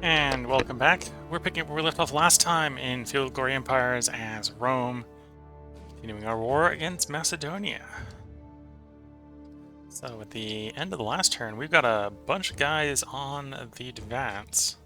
And welcome back. We're picking up where we left off last time in Field of Glory Empires as Rome, continuing our war against Macedonia. So at the end of the last turn, we've got a bunch of guys on the advance.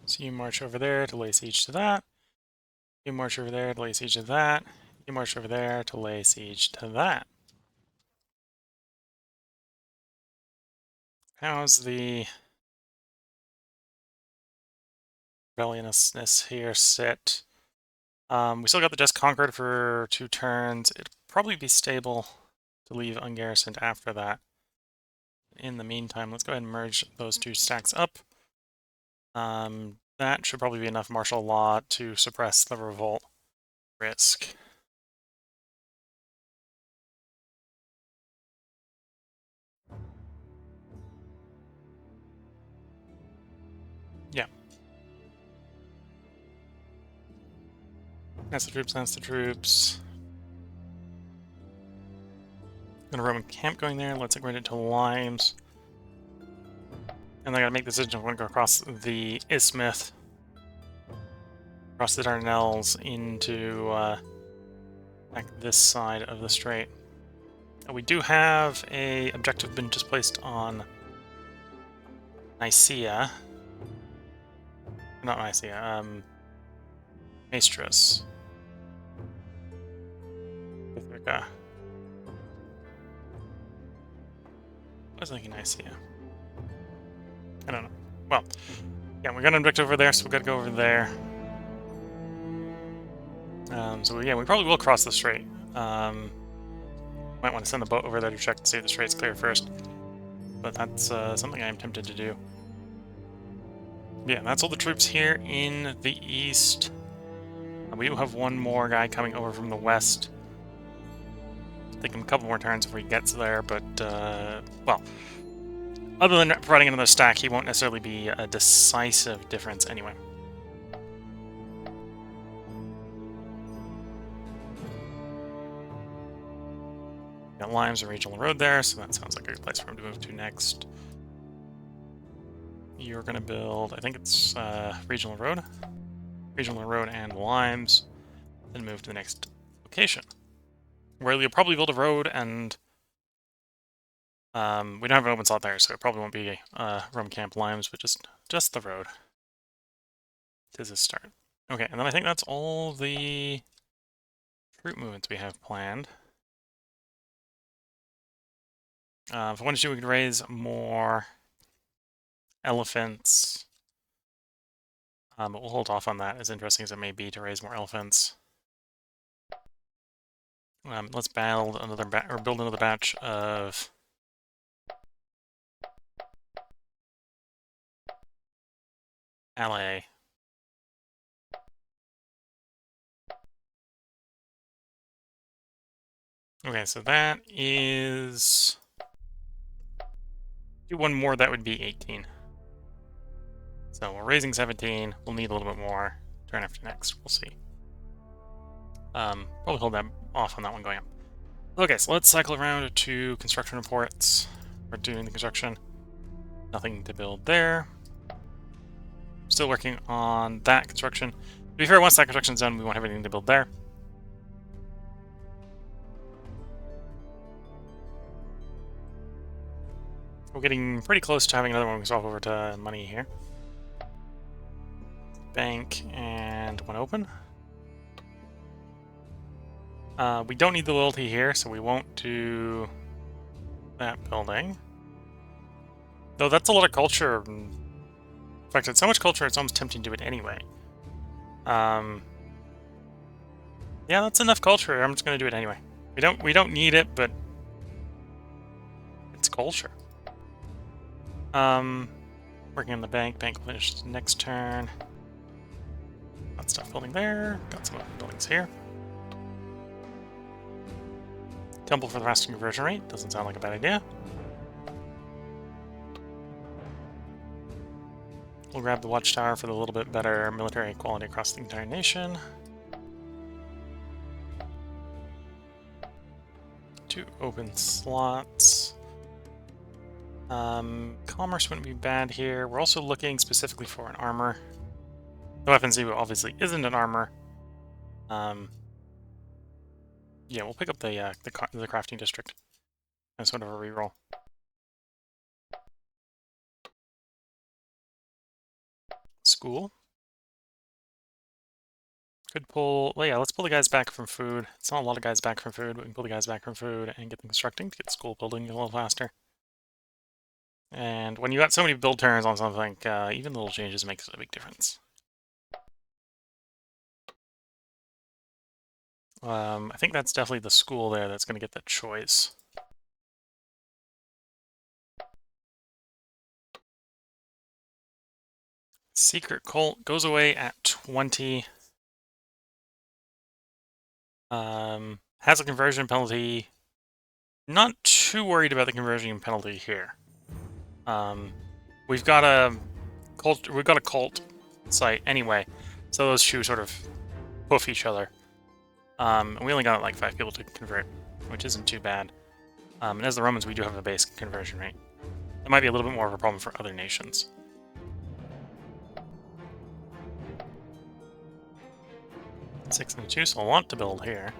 So you march over there to lay siege to that. You march over there to lay siege to that. You march over there to lay siege to that. How's the rebelliousness here sit? We still got the Just Conquered for 2 turns. It'd probably be stable to leave ungarrisoned after that. In the meantime, let's go ahead and merge those 2 stacks up. That should probably be enough martial law to suppress the revolt risk. Yeah. That's the troops, that's the troops. Got a Roman camp going there. Let's upgrade it to limes. And I gotta make the decision if I want to go across the Isthmus, across the Dardanelles into like this side of the strait. We do have a objective been just placed on Nicaea. Not Nicaea, Maestros. Ithaca. I was thinking Nicaea. I don't know. Well, yeah, we got an objective over there, so we gotta go over there. So yeah, we probably will cross the strait. Might want to send the boat over there to check to see if the strait's clear first. But that's something I'm tempted to do. Yeah, that's all the troops here in the east. We do have one more guy coming over from the west. Take him a couple more turns before he gets there, but, well, other than providing another stack, he won't necessarily be a decisive difference anyway. Got limes and regional road there, so that sounds like a good place for him to move to next. You're going to build, I think it's regional road and limes, then move to the next location, where you'll probably build a road, and we don't have an open slot there, so it probably won't be Rome Camp Limes, but just the road. Tis a start. Okay, and then I think that's all the troop movements we have planned. If I wanted to, we could raise more elephants. But we'll hold off on that, as interesting as it may be to raise more elephants. Let's build another batch of ally. Okay, so that is... Do one more, that would be 18. So we're raising 17. We'll need a little bit more. Turn after next. We'll see. Probably hold that off on that one going up. Okay, so let's cycle around to construction reports. We're doing the construction. Nothing to build there. Still working on that construction. To be fair, once that construction's done, we won't have anything to build there. We're getting pretty close to having another one we can swap over to money here. Bank and one open. We don't need the loyalty here, so we won't do that building. Though that's a lot of culture. In fact, it's so much culture, it's almost tempting to do it anyway. Yeah, that's enough culture. I'm just going to do it anyway. We don't need it, but it's culture. Working on the bank. Bank will finish next turn. Got stuff building there. Got some other buildings here. Temple for the Rastan conversion rate. Doesn't sound like a bad idea. We'll grab the watchtower for the little bit better military equality across the entire nation. 2 open slots. Commerce wouldn't be bad here. We're also looking specifically for an armor. The weapons depot obviously isn't an armor. Yeah, we'll pick up the crafting district as sort of a reroll. School. Could pull... Well, yeah, let's pull the guys back from food. It's not a lot of guys back from food, but we can pull the guys back from food and get them constructing to get the school building a little faster. And when you got so many build turns on something, even little changes makes a big difference. I think that's definitely the school there that's going to get that choice. Secret Cult goes away at 20. Has a conversion penalty. Not too worried about the conversion penalty here. We've got a cult site anyway, so those two sort of poof each other. And we only got like 5 people to convert, which isn't too bad. And as the Romans, we do have a base conversion rate. That might be a little bit more of a problem for other nations. Six and 2, so I want to build here.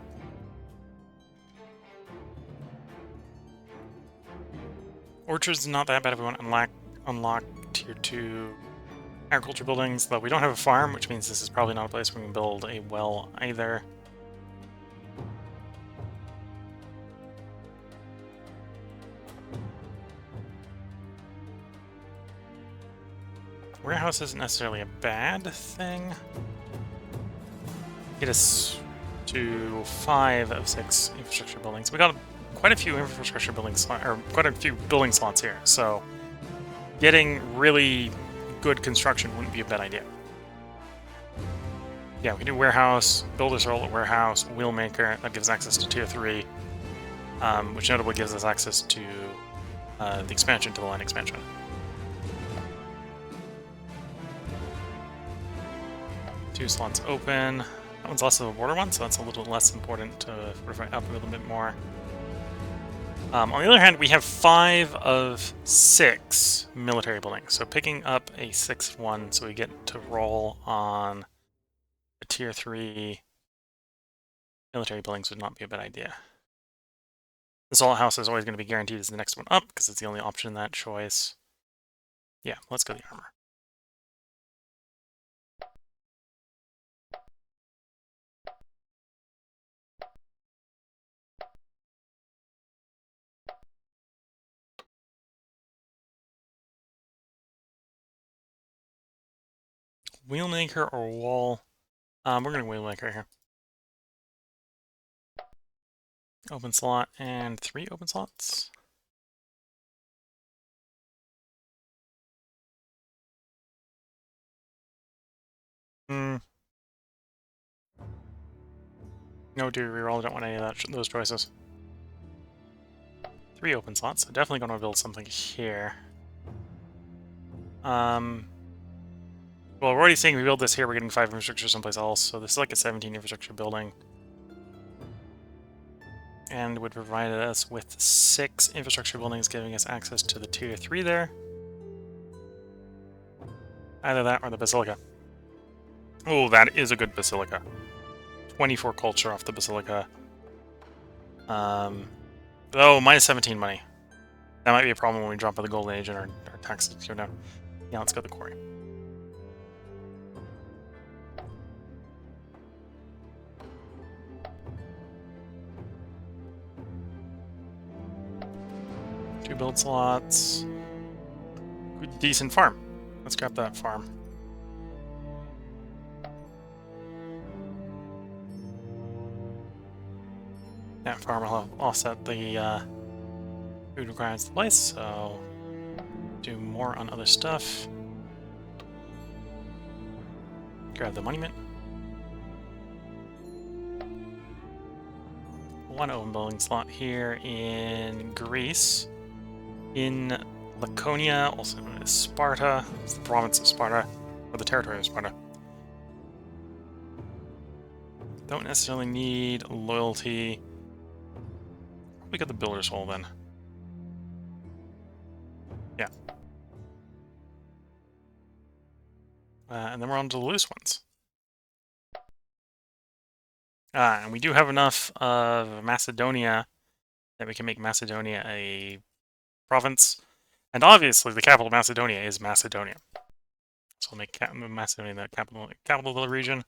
Orchards is not that bad if we want to unlock tier 2 agriculture buildings, though we don't have a farm, which means this is probably not a place where we can build a well either. Warehouse isn't necessarily a bad thing. Get us to 5 of 6 infrastructure buildings. We got quite a few infrastructure buildings, or quite a few building slots here, so getting really good construction wouldn't be a bad idea. Yeah, we can do warehouse, builder's role at warehouse, wheelmaker. That gives access to tier 3, which notably gives us access to the expansion, to the line expansion. Two slots open. That one's less of a border one, so that's a little less important to fortify up a little bit more. On the other hand, we have 5 of 6 military buildings, so picking up a 6th one so we get to roll on a tier 3 military buildings would not be a bad idea. The Salt House is always going to be guaranteed as the next one up, because it's the only option in that choice. Yeah, let's go the armor. Wheelmaker or wall? We're going to wheelmaker here. Open slot and 3 open slots. No, do reroll. I don't want any of those choices. 3 open slots, so definitely going to build something here. Well, we're already saying we build this here, we're getting 5 infrastructure someplace else, so this is like a 17 infrastructure building. And would provide us with 6 infrastructure buildings, giving us access to the tier 3 there. Either that or the Basilica. Oh, that is a good Basilica. 24 culture off the Basilica. Oh, minus 17 money. That might be a problem when we drop by the Golden Age and our taxes go down. Yeah, let's go to the quarry. Two build slots. Good, decent farm. Let's grab that farm. That farm will offset the food requirements of the place, so do more on other stuff. Grab the monument. 1 open building slot here in Greece. In Laconia, also known as Sparta. It's the province of Sparta, or the territory of Sparta. Don't necessarily need loyalty. Probably got the Builder's Hole then. Yeah. And then we're on to the loose ones. And we do have enough of Macedonia that we can make Macedonia a province. And obviously the capital of Macedonia is Macedonia. So we'll make Macedonia the capital of the region.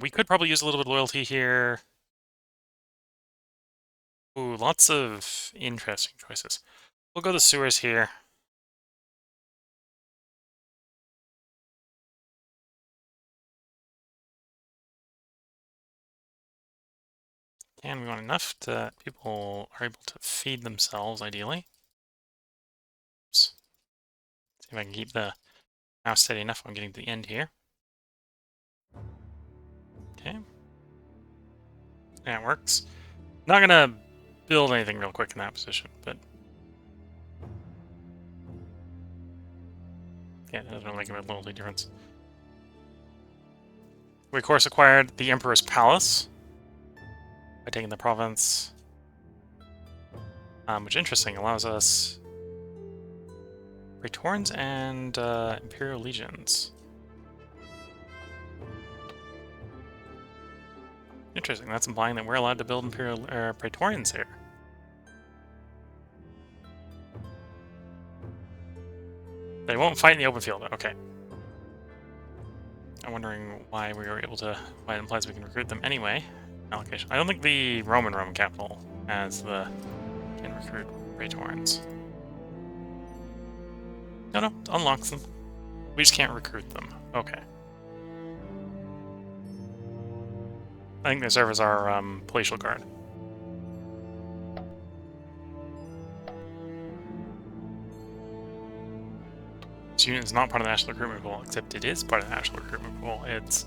We could probably use a little bit of loyalty here. Ooh, lots of interesting choices. We'll go the sewers here. And we want enough that people are able to feed themselves, ideally. Oops. See if I can keep the mouse steady enough. I'm getting to the end here. Okay. That works. Not gonna build anything real quick in that position, but yeah, it doesn't really make a loyalty difference. We, of course, acquired the Emperor's Palace by taking the province, which, interesting, allows us Praetorians and Imperial Legions. Interesting, that's implying that we're allowed to build Imperial Praetorians here. They won't fight in the open field, okay. I'm wondering why we were able to, why it implies we can recruit them anyway. Allocation. I don't think the Roman capital has the, can recruit Praetorians. No, it unlocks them. We just can't recruit them. Okay. I think they serve as our palatial guard. This unit is not part of the National Recruitment Pool, except it is part of the National Recruitment Pool. It's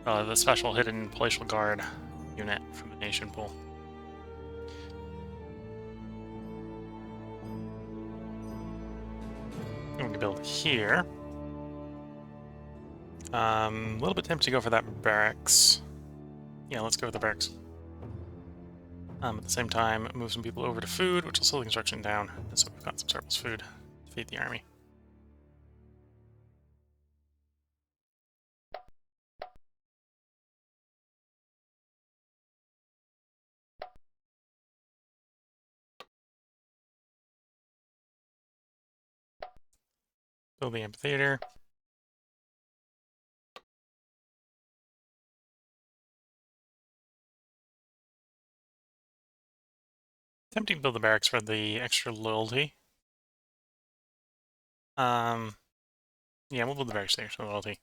the special hidden palatial guard unit from the Nation Pool. We can build here. A little bit tempted to go for that barracks. Yeah, let's go with the barracks. At the same time, move some people over to food, which will slow the construction down, so we've got some surplus food to feed the army. Build the amphitheater. Tempting to build the barracks for the extra loyalty. Yeah, we'll build the barracks for the extra loyalty.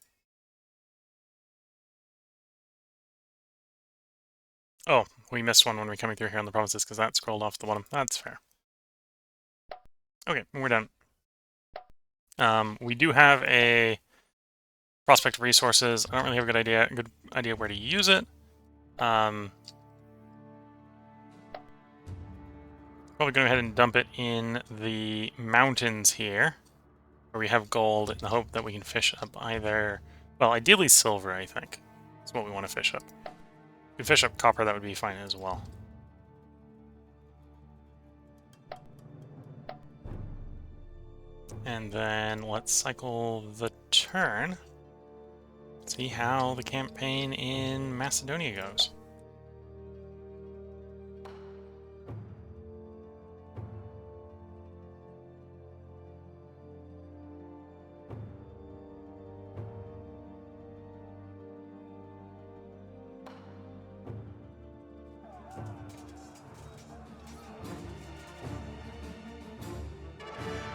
Oh, we missed one when we were coming through here on the provinces because that scrolled off the bottom. That's fair. Okay, we're done. We do have a prospect of resources. I don't really have a good idea where to use it. Probably go ahead and dump it in the mountains here, where we have gold, in the hope that we can fish up either, well, ideally silver, I think. That's what we want to fish up. If we fish up copper, that would be fine as well. And then let's cycle the turn. See how the campaign in Macedonia goes.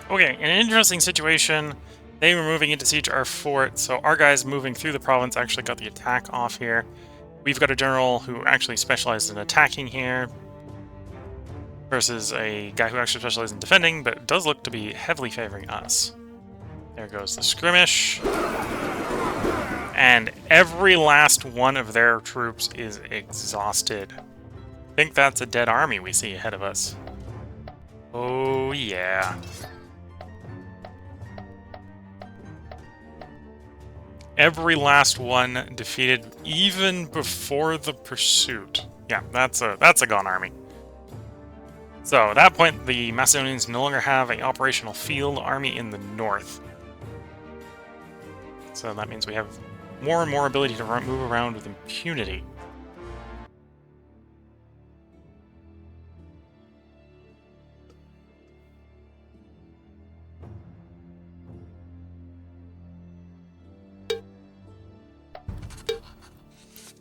Okay, in an interesting situation, they were moving into siege our fort, so our guys moving through the province actually got the attack off here. We've got a general who actually specialized in attacking here, versus a guy who actually specialized in defending, but does look to be heavily favoring us. There goes the skirmish. And every last one of their troops is exhausted. I think that's a dead army we see ahead of us. Oh Oh, yeah. Every last one defeated even before the pursuit. Yeah, that's a gone army. So at that point, the Macedonians no longer have an operational field army in the north. So that means we have more and more ability to move around with impunity.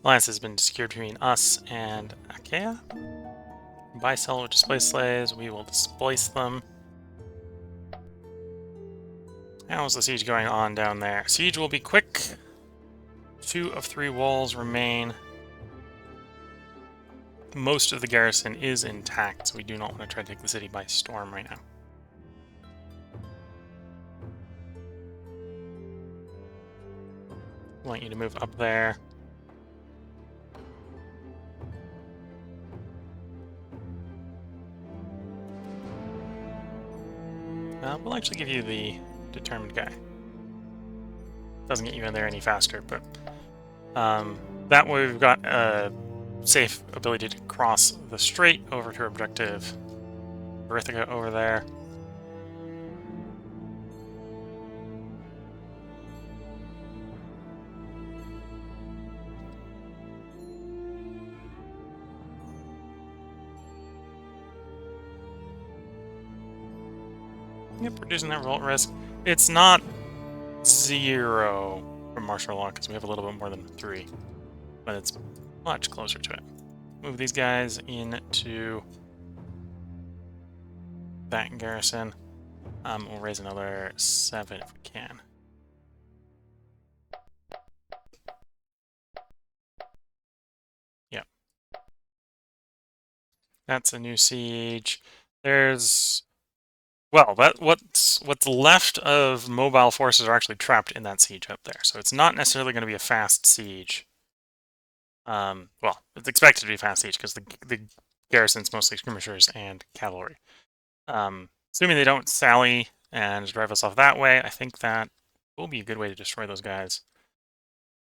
Alliance has been secured between us and Achaea. Buy, sell, or displace slaves. We will displace them. How's the siege going on down there? Siege will be quick. 2 of 3 walls remain. Most of the garrison is intact, so we do not want to try to take the city by storm right now. I want you to move up there. We'll actually give you the determined guy. Doesn't get you in there any faster, but that way we've got a safe ability to cross the strait over to objective Erythrica over there. Yep, reducing that revolt risk. It's not 0 from martial law because we have a little bit more than 3, but it's much closer to it. Move these guys into that garrison. We'll raise another 7 if we can. Yep. That's a new siege. There's... Well, what's left of mobile forces are actually trapped in that siege up there, so it's not necessarily going to be a fast siege. Well, it's expected to be a fast siege because the garrison's mostly skirmishers and cavalry. Assuming they don't sally and drive us off that way, I think that will be a good way to destroy those guys.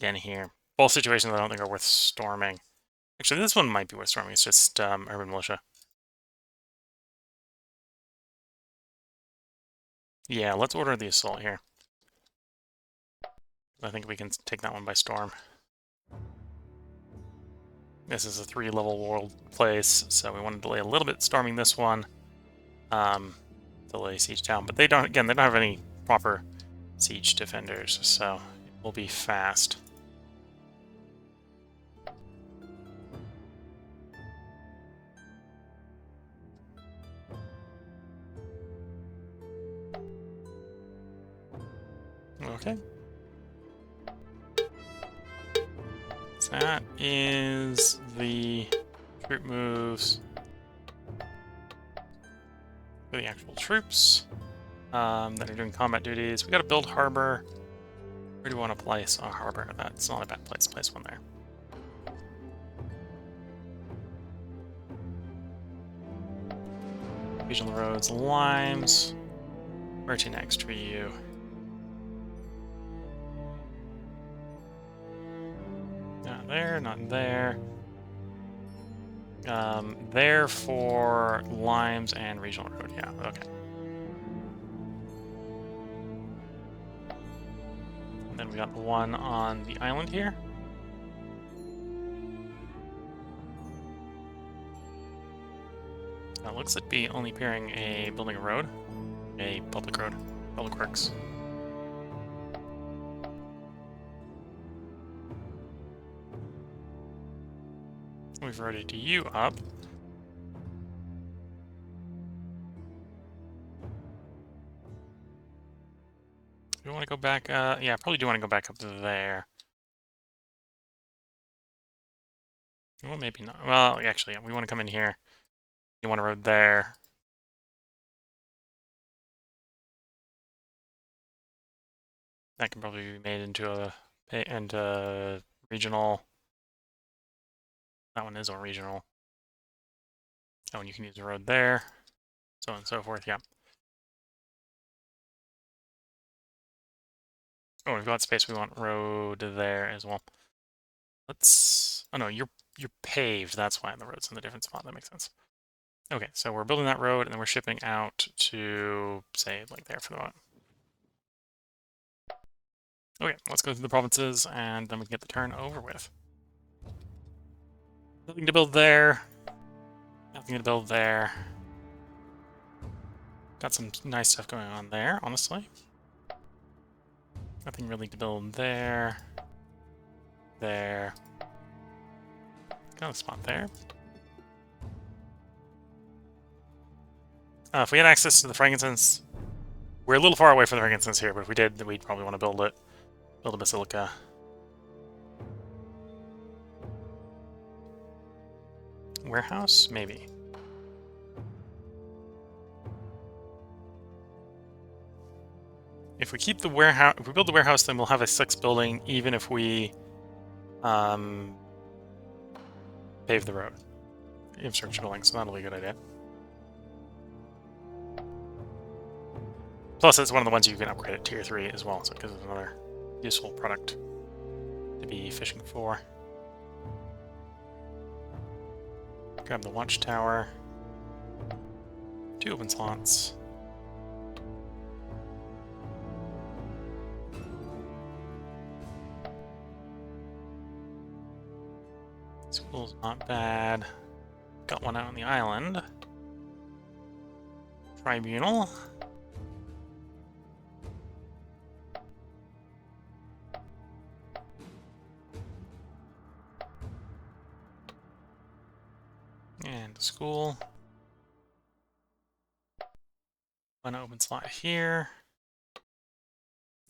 Again here. Both situations I don't think are worth storming. Actually, this one might be worth storming. It's just urban militia. Yeah, let's order the assault here. I think we can take that one by storm. This is a 3-level world place, so we want to delay a little bit storming this one. Delay siege town, but they don't have any proper siege defenders, so it will be fast. Okay. So that is the troop moves for the actual troops that are doing combat duties. We got to build harbor. Where do we want to place a harbor? That's not a bad place. Place one there. Regional roads, limes. Where to next for you? Not there, not there. There for limes and regional road. Yeah, okay. And then we got the one on the island here. It looks like be only appearing a building a road, a public road, public works. We've rotated you up. Do we want to go back? Yeah, probably do want to go back up to there. Well, maybe not. Well, actually, yeah, we want to come in here. You want a road there. That can probably be made into a regional. That one is a regional. Oh, and you can use a road there. so on and so forth, yeah. Oh, we've got space. We want road there as well. Let's... Oh no, you're paved. That's why the road's in the different spot. That makes sense. Okay, so we're building that road, and then we're shipping out to, say, like there for the moment. Okay, let's go through the provinces, and then we can get the turn over with. Nothing to build there. Nothing to build there. Got some nice stuff going on there, honestly. Nothing really to build there. There. Got a spot there. If we had access to the frankincense, we're a little far away from the frankincense here, but if we did, then we'd probably want to build it. Build a basilica. Warehouse? Maybe. If we keep the warehouse, if we build the warehouse, then we'll have a 6th building, even if we pave the road. Infrastructure building, so that'll be a good idea. Plus, it's one of the ones you can upgrade at tier 3 as well, so it gives us another useful product to be fishing for. Grab the watchtower. 2 open slots. School's not bad. Got one out on the island. Tribunal. And school. One open slot here.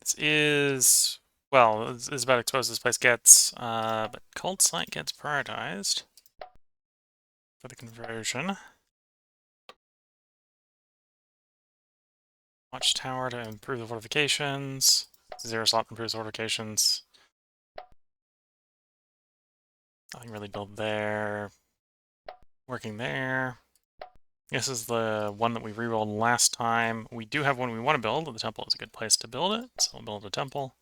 This is, well, this is about exposed this place gets, but cult site gets prioritized for the conversion. Watchtower to improve the fortifications. 0 slot improves fortifications. Nothing really built there. Working there. This is the one that we rerolled last time. We do have one we want to build. The temple is a good place to build it, so we'll build a temple.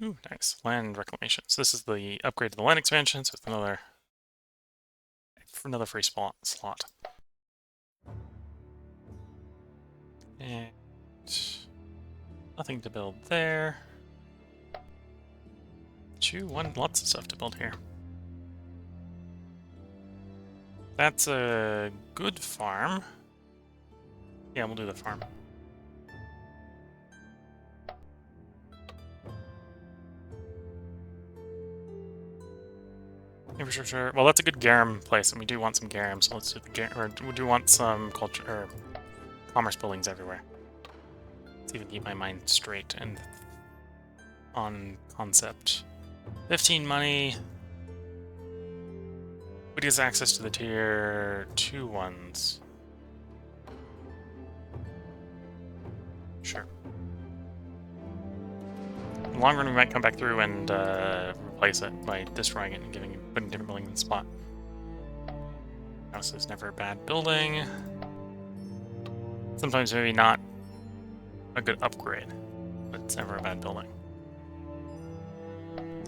Ooh, nice. Land reclamation. So this is the upgrade to the land expansion, so it's another free slot. And nothing to build there. 2, 1, lots of stuff to build here. That's a good farm. Yeah, we'll do the farm. Infrastructure. Well, that's a good garum place, and we do want some garum, so let's do the garum. Or we do want some culture or commerce buildings everywhere. Let's even keep my mind straight and on concept. 15 money. Who gets access to the tier 2 ones? Sure. In the long run, we might come back through and replace it by destroying it and putting different buildings in the spot. House is never a bad building. Sometimes maybe not a good upgrade, but it's never a bad building.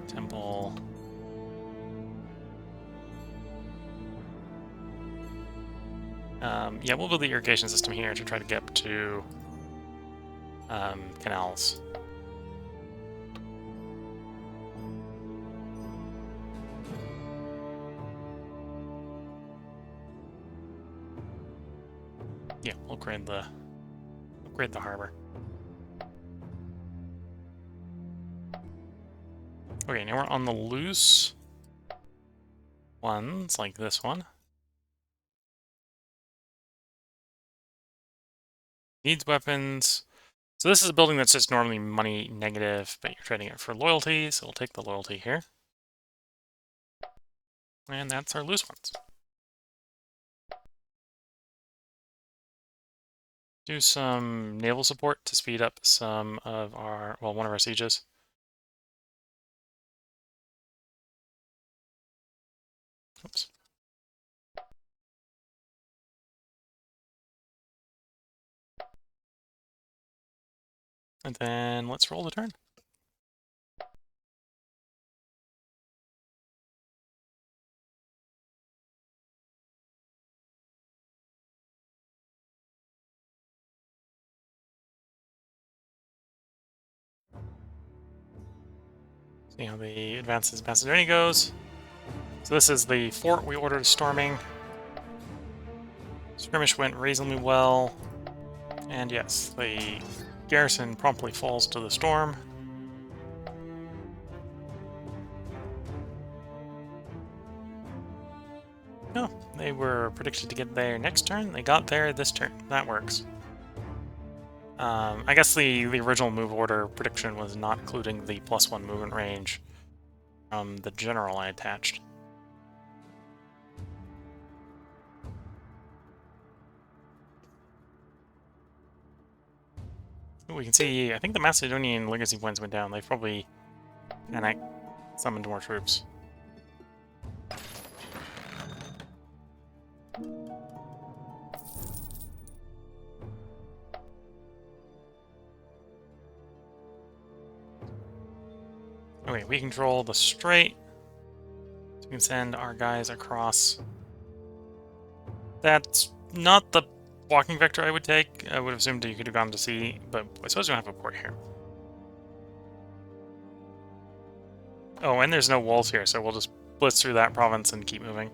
Temple. Yeah, we'll build the irrigation system here to try to get to canals. Yeah, we'll upgrade the harbor. Okay, now we're on the loose ones, like this one. Needs weapons. So this is a building that's just normally money negative, but you're trading it for loyalty, so we'll take the loyalty here. And that's our loose ones. Do some naval support to speed up some of our, well, one of our sieges. Oops. And then let's roll the turn. See how the Advances Macedonia goes. So this is the fort we ordered storming. Skirmish went reasonably well. And yes, the garrison promptly falls to the storm. No, they were predicted to get there next turn. They got there this turn. That works. I guess the original move order prediction was not including the +1 movement range from the general I attached. Ooh, we can see, I think the Macedonian legacy points went down. They probably panicked, summoned more troops. Okay, we control the strait. So we can send our guys across. That's not the walking vector I would take. I would have assumed that you could have gone to sea, but I suppose we don't have a port here. Oh, and there's no walls here, so we'll just blitz through that province and keep moving.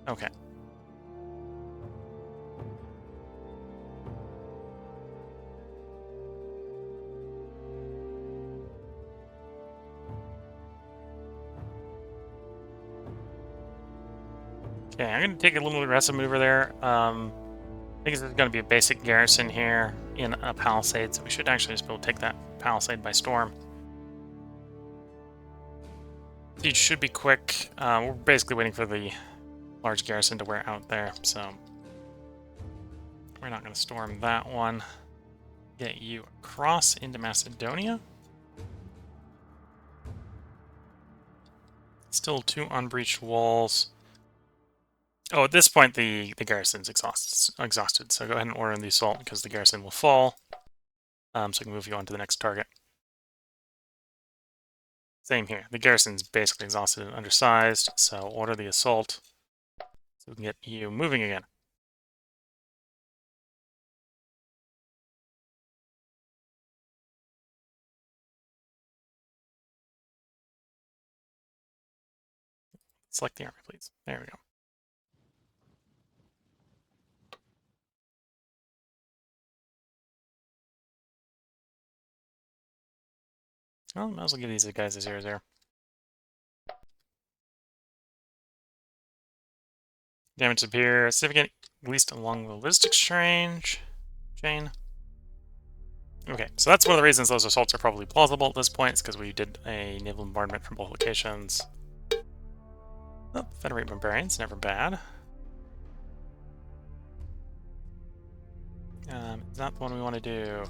Okay. Okay, I'm going to take a little aggressive maneuver there. I think this is going to be a basic garrison here in a palisade, so we should actually just be able to take that palisade by storm. Siege should be quick. We're basically waiting for the large garrison to wear out there, so we're not going to storm that one. Get you across into Macedonia. Still 2 unbreached walls. Oh, at this point, the garrison's exhausted, so go ahead and order in the assault because the garrison will fall. So I can move you on to the next target. Same here. The garrison's basically exhausted and undersized, so order the assault so we can get you moving again. Select the army, please. There we go. Well, might as well give these guys a 0-0. Damage appear significant, at least along the logistics chain. Okay, so that's one of the reasons those assaults are probably plausible at this point, is because we did a naval bombardment from both locations. Oh, Federate Barbarians, never bad. Is that the one we want to do?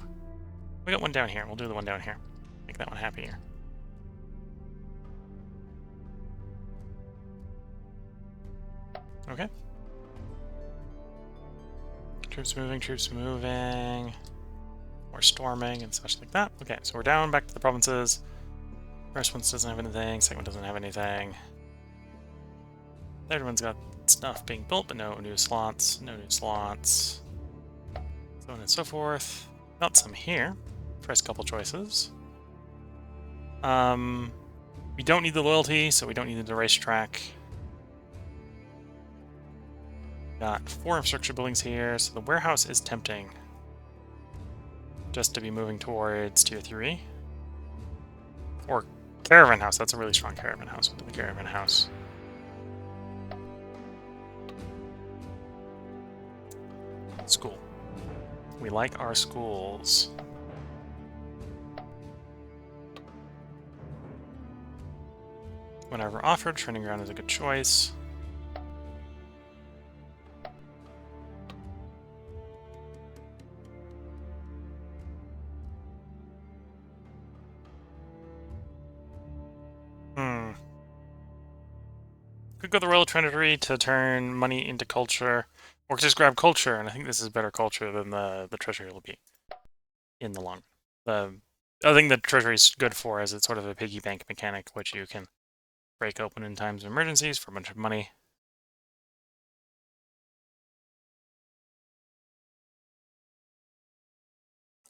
We got one down here. We'll do the one down here. Make that one happier. Okay. Troops moving. More storming and such like that. Okay, so we're down back to the provinces. First one doesn't have anything, second one doesn't have anything. Third one's got stuff being built, but no new slots. So on and so forth. Got some here. First couple choices. We don't need the loyalty, so we don't need the racetrack. Got 4 infrastructure buildings here, so the warehouse is tempting. Just to be moving towards Tier 3. Or caravan house. That's a really strong caravan house. We'll do the caravan house. School. We like our schools. Whenever offered, training ground is a good choice. Could go the Royal Trinity to turn money into culture, or just grab culture, and I think this is better culture than the treasury will be in the long run. The other thing that Treasury is good for is it's sort of a piggy bank mechanic, which you can break open in times of emergencies for a bunch of money.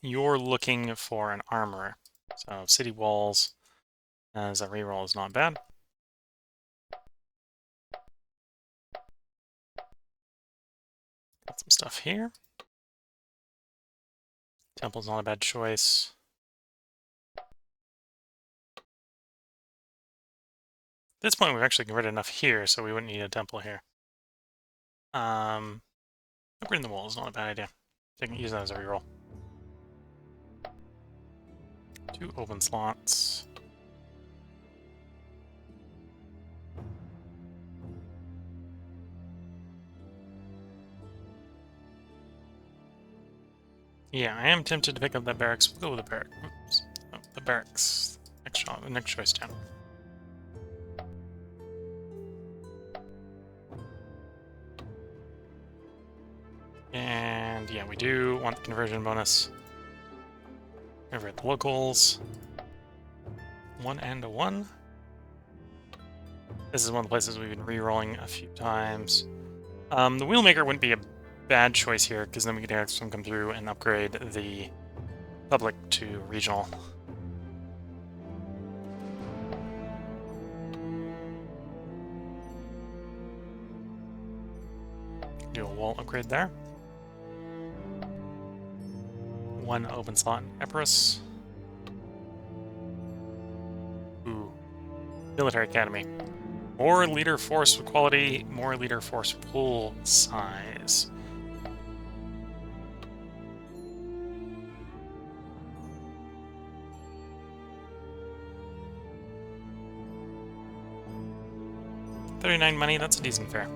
You're looking for an armorer. So city walls as a reroll is not bad. Got some stuff here. Temple's not a bad choice. At this point, we've actually converted enough here, so we wouldn't need a temple here. Upgrading the wall is not a bad idea. Use that as a reroll. 2 open slots. Yeah, I am tempted to pick up that barracks. We'll go with the barracks. Oops. Oh, the barracks. Next choice down. And yeah, we do want the conversion bonus. Over at the locals. 1 and a 1. This is one of the places we've been re-rolling a few times. The Wheelmaker wouldn't be a bad choice here, because then we could have some come through and upgrade the public to regional. Do a wall upgrade there. 1 open slot in Epirus. Ooh. Military Academy. More leader force quality, more leader force pool size. $39 money, that's a decent fare.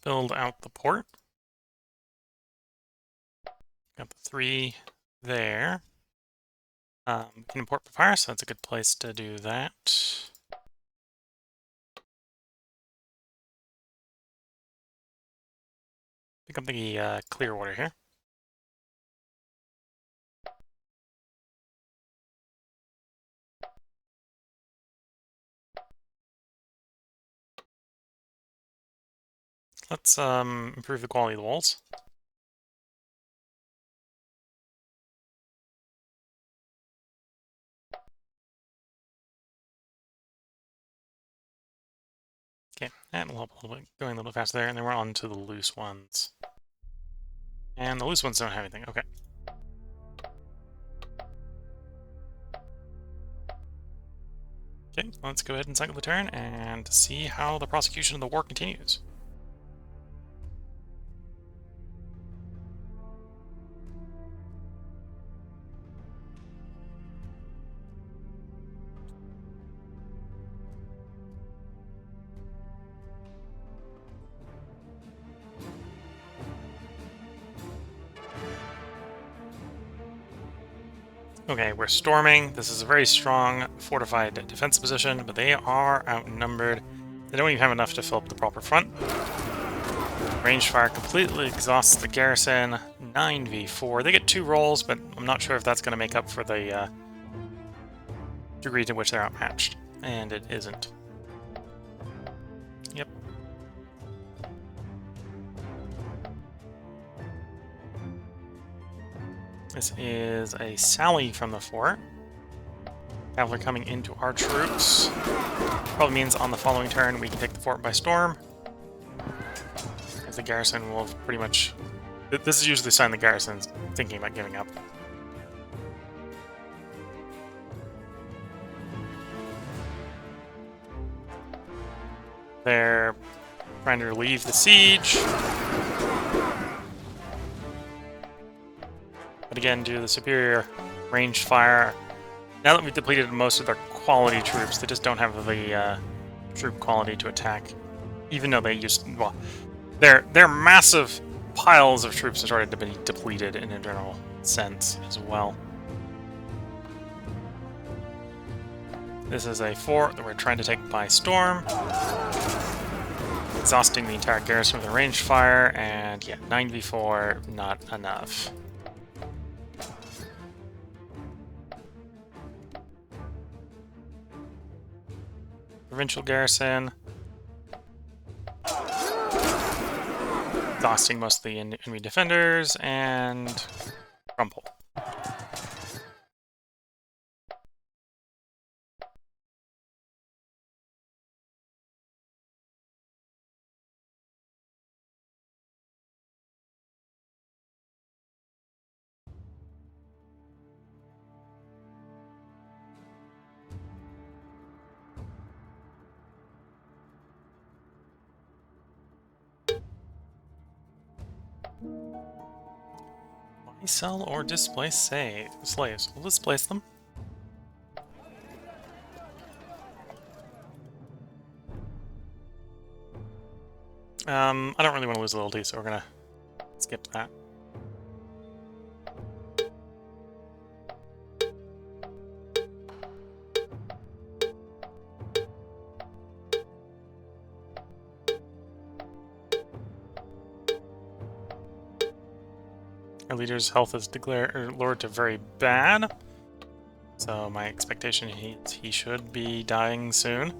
Build out the port. Got the 3 there. Can import papyrus, so that's a good place to do that. Pick up the Clearwater here. Let's improve the quality of the walls. Okay, and we'll help a little bit, going a little faster there, and then we're on to the loose ones. And the loose ones don't have anything, okay. Okay, let's go ahead and cycle the turn and see how the prosecution of the war continues. Okay, we're storming. This is a very strong, fortified defense position, but they are outnumbered. They don't even have enough to fill up the proper front. Range fire completely exhausts the garrison. 9v4. They get 2 rolls, but I'm not sure if that's going to make up for the degree to which they're outmatched. And it isn't. Yep. This is a sally from the fort. Cavalry coming into our troops. Probably means on the following turn we can take the fort by storm. As the garrison will pretty much... This is usually a sign the garrison's thinking about giving up. They're trying to relieve the siege. But again, due to the superior ranged fire, now that we've depleted most of their quality troops, they just don't have the troop quality to attack. Even though they used... Well, their massive piles of troops have started to be depleted in general. sense as well. This is a fort that we're trying to take by storm. Exhausting the entire garrison with a ranged fire, and yeah, 9v4, not enough. Provincial garrison. Exhausting most of the enemy defenders, and crumple. Buy, sell, or displace slaves. We'll displace them. I don't really want to lose loyalty, so we're gonna skip that. Our leader's health is lowered to very bad, so my expectation he should be dying soon.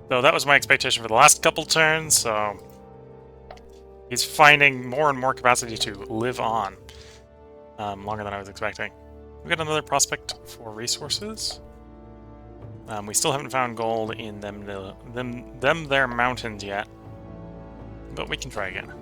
Though that was my expectation for the last couple turns, so he's finding more and more capacity to live on, longer than I was expecting. We got another prospect for resources. We still haven't found gold in their mountains yet, but we can try again.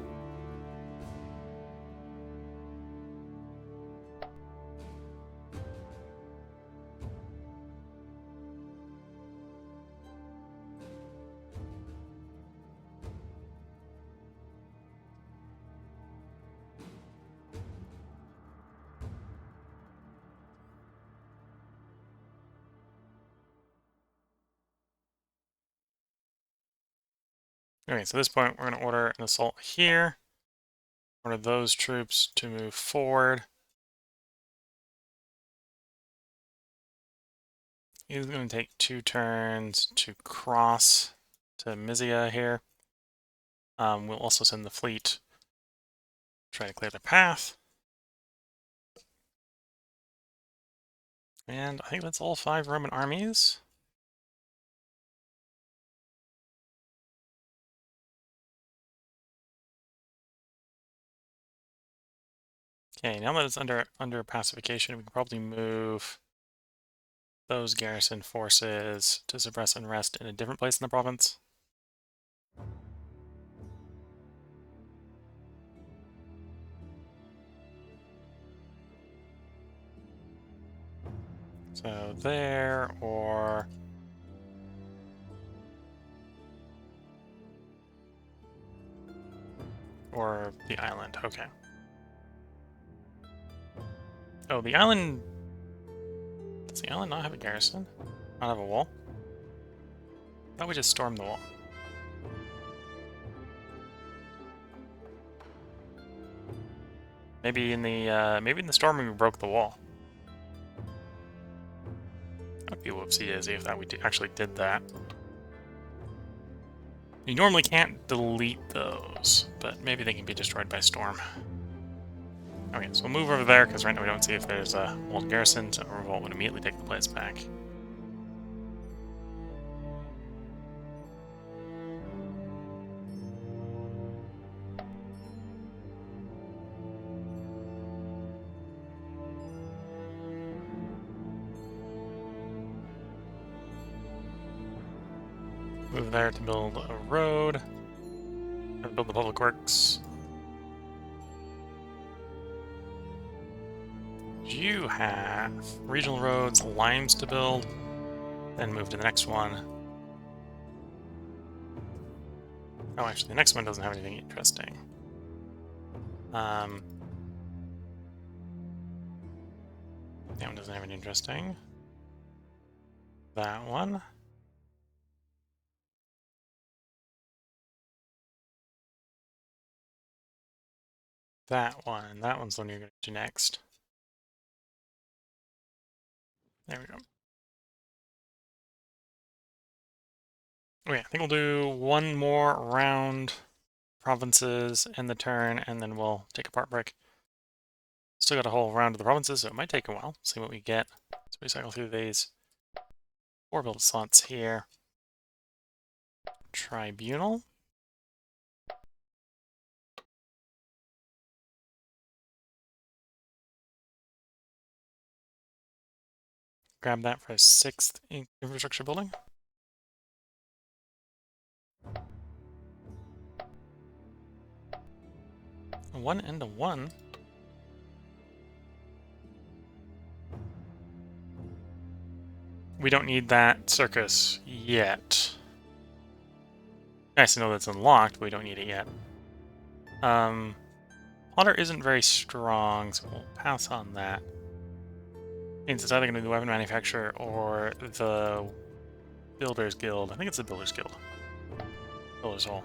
Okay, so at this point, we're going to order an assault here. Order those troops to move forward. He's going to take 2 turns to cross to Mysia here. We'll also send the fleet, try to clear the path. And I think that's all 5 Roman armies. Okay, now that it's under pacification, we can probably move those garrison forces to suppress unrest in a different place in the province. So there, or the island. Okay. Oh, the island. Does the island not have a garrison? Not have a wall? I thought we just stormed the wall. Maybe in the storming we broke the wall. That would be whoopsie-daisy if we actually did that. You normally can't delete those, but maybe they can be destroyed by storm. Okay, so we'll move over there, because right now we don't see if there's a old garrison, so revolt would immediately take the place back. Move there to build a road, and build the public works. You have regional roads, limes to build, then move to the next one. Oh, actually, the next one doesn't have anything interesting. That one doesn't have anything interesting. That one. That one. That one's the one you're going to do next. There we go. Okay, I think we'll do one more round provinces in the turn, and then we'll take a part break. Still got a whole round of the provinces, so it might take a while. See what we get. So we cycle through these 4 build slots here. Tribunal. Grab that for a 6th infrastructure building. A 1 and a 1. We don't need that circus yet. Nice to know that's unlocked, but we don't need it yet. Plotter isn't very strong, so we'll pass on that. Means it's either going to be the weapon manufacturer or the Builders Guild. I think it's the Builders Guild. Builders Hall.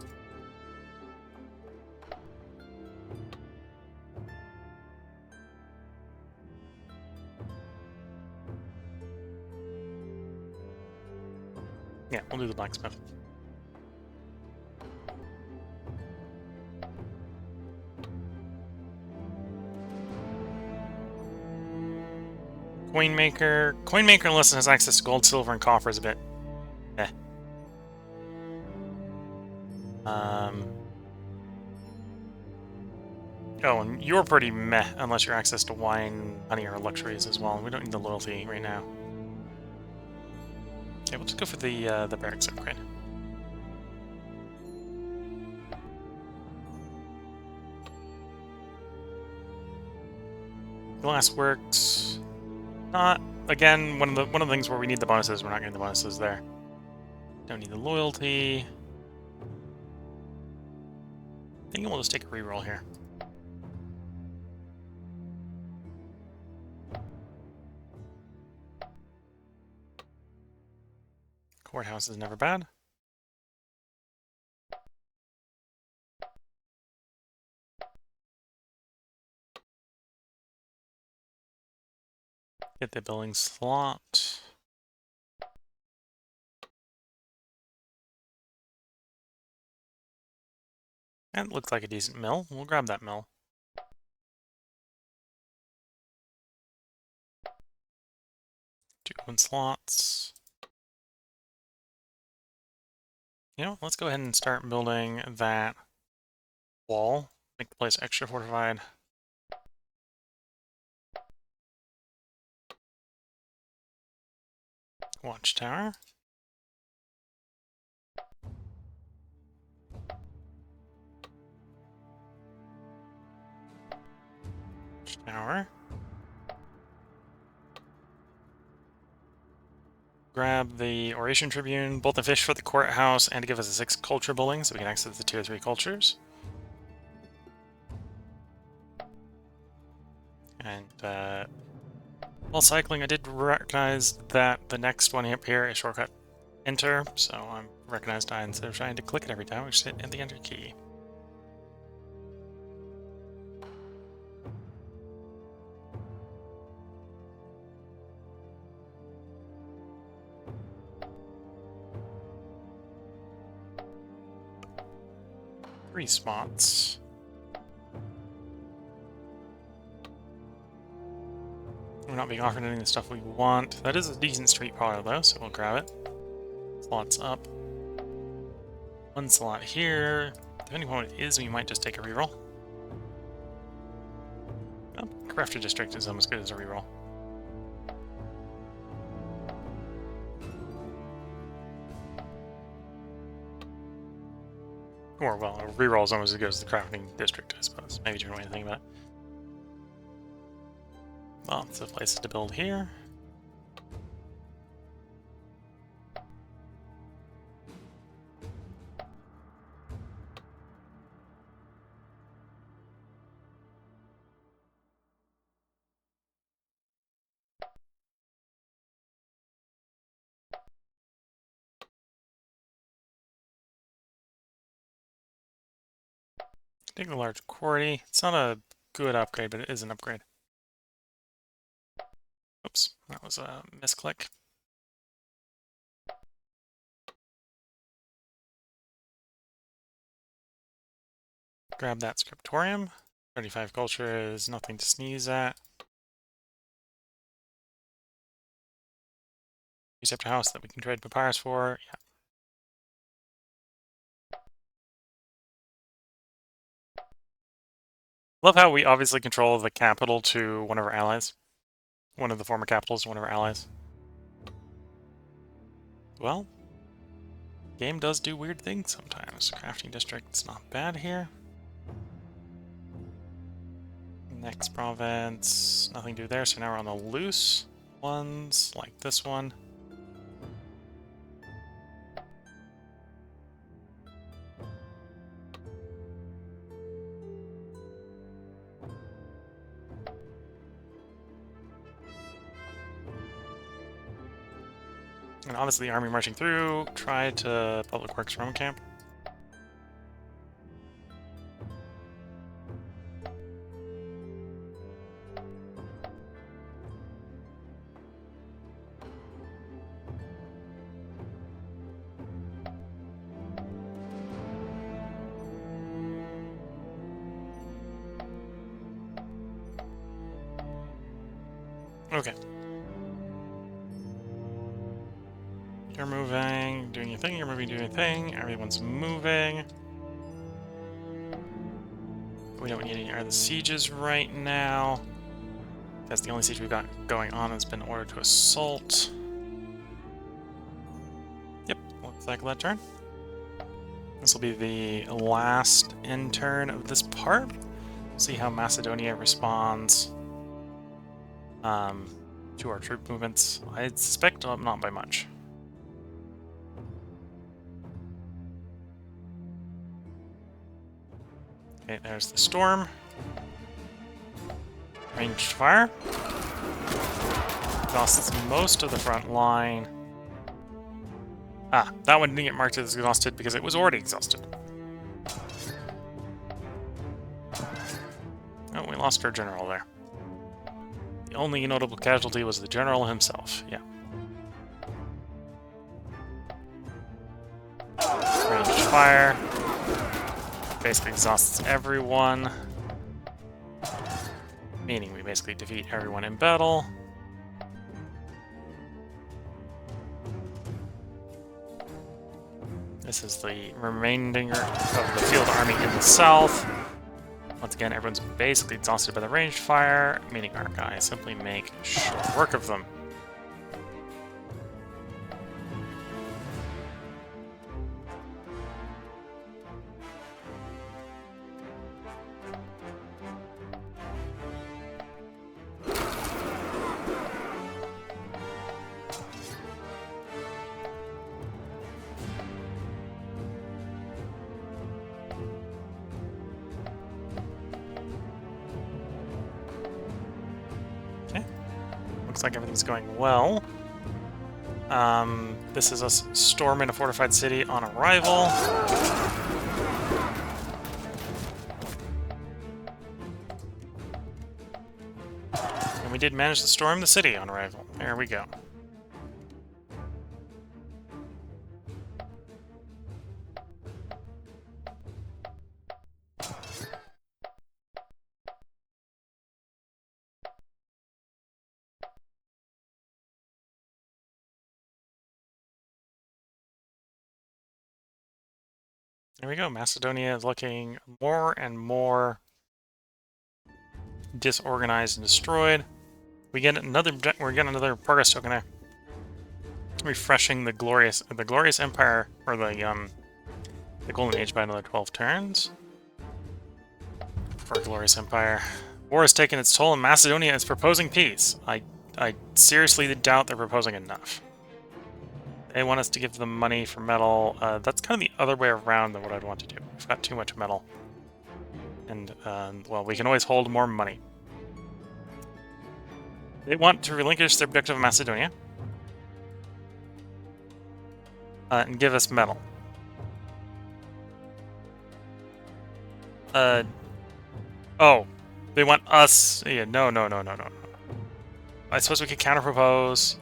Yeah, we'll do the blacksmith. Coinmaker. Coinmaker, unless it has access to gold, silver, and copper, is a bit eh. Oh, and you're pretty meh, unless your access to wine, honey, or luxuries as well. We don't need the loyalty right now. Okay, we'll just go for the barracks upgrade. Glass works. Not again. One of the things where we need the bonuses. We're not getting the bonuses there. Don't need the loyalty. I think we'll just take a reroll here. Courthouse is never bad. Get the building slot. That looks like a decent mill. We'll grab that mill. Two open slots. You know, let's go ahead and start building that wall. Make the place extra fortified. Watchtower. Watchtower. Grab the Oration Tribune, both the fish for the courthouse and to give us a 6 culture building so we can access the tier 3 cultures. And while cycling, I did recognize that the next one up here is shortcut enter, so I'm recognized I, instead of trying to click it every time, we just hit the enter key. Three spots. We're not being offered any of the stuff we want. That is a decent street parlor though, so we'll grab it. Slots up. One slot here. Depending on what it is, we might just take a reroll. Oh, Crafter District is almost good as a reroll. Or, well, a reroll is almost as good as the Crafting District, I suppose. Maybe a different way to think about it. Lots of places to build here. Take the large quarry. It's not a good upgrade, but it is an upgrade. Oops, that was a misclick. Grab that scriptorium. 35 culture is nothing to sneeze at. Receptor house that we can trade papyrus for. Yeah. Love how we obviously control the capital to one of our allies. One of the former capitals to one of our allies. Well, game does do weird things sometimes. Crafting district's not bad here. Next province, nothing to do there, so now we're on the loose ones, like this one. And obviously the army marching through, try to Public Works Roman camp. Okay. You're moving, doing your thing, you're moving, doing your thing, everyone's moving. We don't need any other sieges right now. That's the only siege we've got going on has been ordered to assault. Yep, looks like that turn. This will be the last end turn of this part. See how Macedonia responds to our troop movements. I suspect not by much. Okay, there's the storm. Ranged fire. Exhausts most of the front line. Ah, that one didn't get marked as exhausted because it was already exhausted. Oh, we lost our general there. The only notable casualty was the general himself, yeah. Ranged fire. Basically exhausts everyone. Meaning we basically defeat everyone in battle. This is the remainder of the field army in the south. Once again, everyone's basically exhausted by the ranged fire, meaning our guys simply make short work of them. Looks like everything's going well. This is us storming a fortified city on arrival. And we did manage to storm the city on arrival. There we go. There we go. Macedonia is looking more and more disorganized and destroyed. We get another progress token there. Refreshing the glorious empire, or the golden age by another 12 turns. For a glorious empire. War has taken its toll and Macedonia is proposing peace. I seriously doubt they're proposing enough. They want us to give them money for metal. That's kind of the other way around than what I'd want to do. We've got too much metal. And, well, we can always hold more money. They want to relinquish their objective of Macedonia. And give us metal. Oh. They want us... Yeah, no. I suppose we could counter-propose.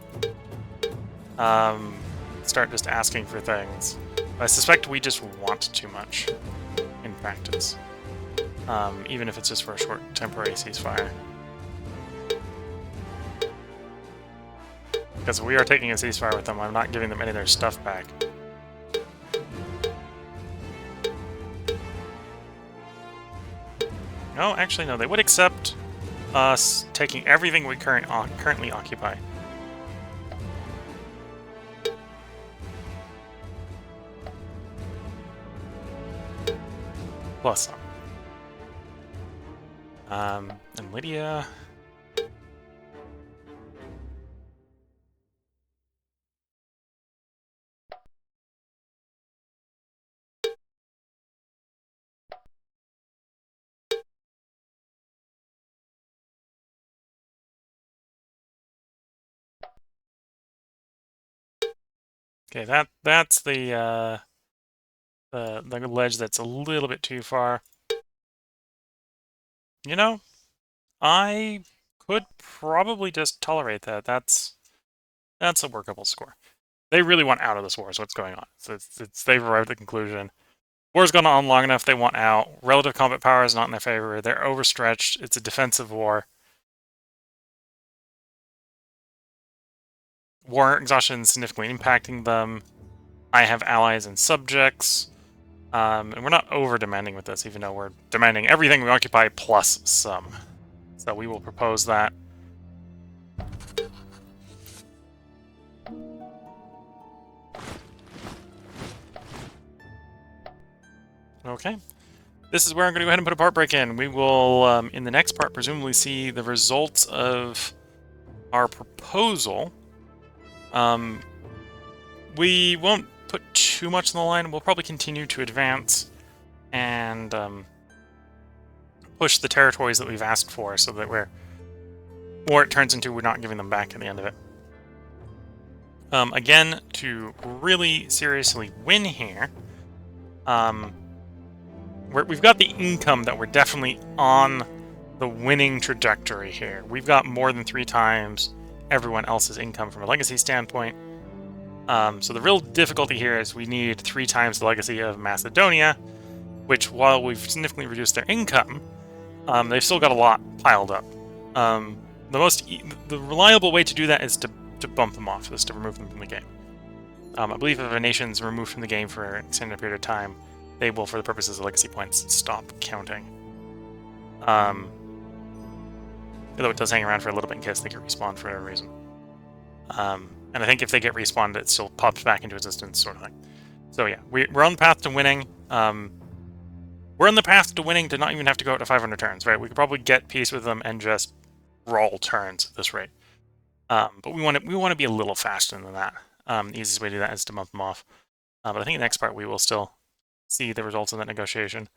Start just asking for things. But I suspect we just want too much in practice. Even if it's just for a short temporary ceasefire. Because we are taking a ceasefire with them, I'm not giving them any of their stuff back. No, actually no, they would accept us taking everything we currently occupy. Plus some. And Lydia... Okay, that's the ledge that's a little bit too far. You know, I could probably just tolerate that. That's a workable score. They really want out of this war, is what's going on. So they've arrived at the conclusion. War's gone on long enough, they want out. Relative combat power is not in their favor. They're overstretched. It's a defensive war. War exhaustion is significantly impacting them. I have allies and subjects. And we're not over-demanding with this, even though we're demanding everything we occupy plus some. So we will propose that. Okay. This is where I'm going to go ahead and put a part break in. We will, in the next part, presumably see the results of our proposal. We won't put too much on the line. We'll probably continue to advance and push the territories that we've asked for so that or it turns into we're not giving them back at the end of it. Again, to really seriously win here, we've got the income that we're definitely on the winning trajectory here. We've got more than 3 times everyone else's income from a legacy standpoint. So the real difficulty here is we need 3 times the legacy of Macedonia, which, while we've significantly reduced their income, they've still got a lot piled up. The reliable way to do that is to bump them off, is to remove them from the game. I believe if a nation's removed from the game for an extended period of time, they will, for the purposes of legacy points, stop counting. Although it does hang around for a little bit in case they get respawned for whatever reason. And I think if they get respawned, it still pops back into existence, sort of thing. So yeah, we're on the path to winning. We're on the path to winning to not even have to go out to 500 turns, right? We could probably get peace with them and just roll turns at this rate. But we want to be a little faster than that. The easiest way to do that is to bump them off. But I think in the next part we will still see the results of that negotiation.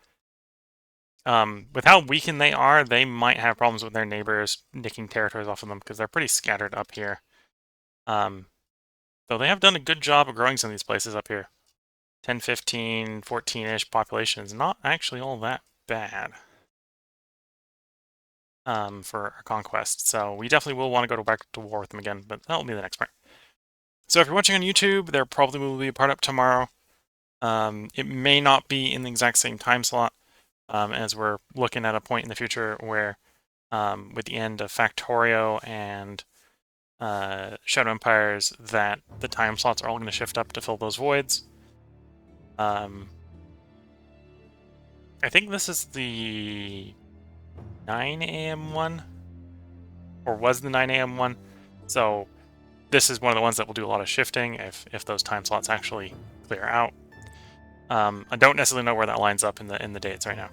With how weakened they are, they might have problems with their neighbors nicking territories off of them because they're pretty scattered up here. Though they have done a good job of growing some of these places up here. 10, 15, 14-ish population is not actually all that bad for our conquest. So we definitely will want to go back to war with them again, but that'll be the next part. So if you're watching on YouTube, there probably will be a part up tomorrow. It may not be in the exact same time slot, as we're looking at a point in the future where, with the end of Factorio and Shadow Empires, that the time slots are all going to shift up to fill those voids. I think this is the 9 AM one, or was the 9 AM one. So this is one of the ones that will do a lot of shifting if those time slots actually clear out. I don't necessarily know where that lines up in the dates right now.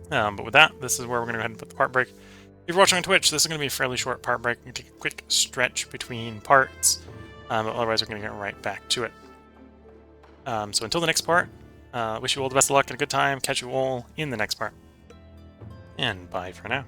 But with that, this is where we're going to go ahead and put the part break. If you're watching on Twitch, this is going to be a fairly short part break. We're going to take a quick stretch between parts, but otherwise we're going to get right back to it. So until the next part, wish you all the best of luck and a good time. Catch you all in the next part. And bye for now.